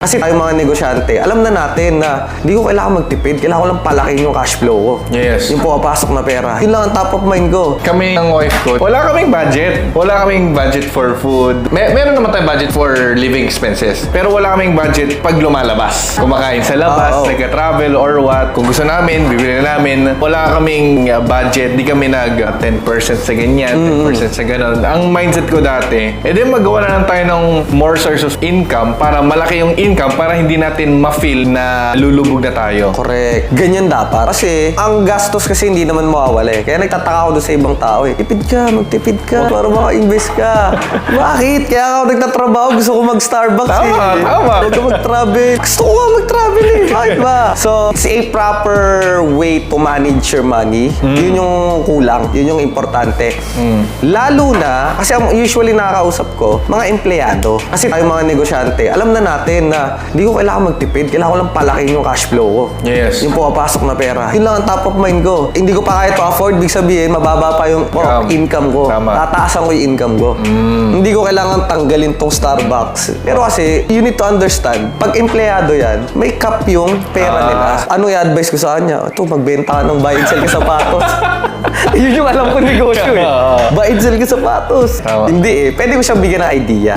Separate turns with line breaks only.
Kasi tayo mga negosyante, alam na natin na hindi ko kailangan magtipid, kailangan ko lang palakihin yung cash flow ko.
Yes.
Yung pumapasok na pera. Yun lang ang top of mind ko.
Kami ng wife ko, wala kaming budget. Wala kaming budget for food. Meron naman tayong budget for living expenses. Pero wala kaming budget pag lumalabas. Kumakain sa labas, nagka-travel or what. Kung gusto namin, bibili na namin. Wala kaming budget. Di kami nag 10% sa ganyan, 10% sa ganon. Ang mindset ko dati, edi magawa na lang tayo ng more source of income para malaki yung income para hindi natin ma-feel na lulubog na tayo.
Correct. Ganyan dapat. Kasi, ang gastos kasi hindi naman mawawala eh. Kaya nagtataka ako doon sa ibang tao eh. Tipid ka, magtipid ka, para maka-invest ka. Bakit? Kaya ako nagtatrabaho, gusto ko mag-Starbucks eh.
Tama.
Huwag ko mag-travel. Gusto ko nga mag-travel eh. Bakit ba? So, it's a proper way to manage your money. Yun yung kulang. Yun yung importante. Lalo na, kasi usually nakakausap ko, mga empleyado. Kasi tayo mga negosyante, alam na natin na hindi ko kailangan magtipid, kailangan ko lang palakihin yung cash flow ko.
Yes.
Yung pumapasok na pera. Yun lang ang top of mind ko. Hindi ko pa kaya to afford, big sabihin, mababa pa yung income ko.
Tama.
Tataasan ko yung income ko. Hindi ko kailangan tanggalin tong Starbucks. Pero kasi, you need to understand, pag empleyado yan, may cap yung pera nila. Ano yung advice ko sa kanya? Ito, magbenta ka ng buy and sell ka sapatos. Yun yung alam ko negosyo eh. Buy and sell ka sapatos.
Tama.
Hindi eh. Pwede ko siyang bigyan ng idea.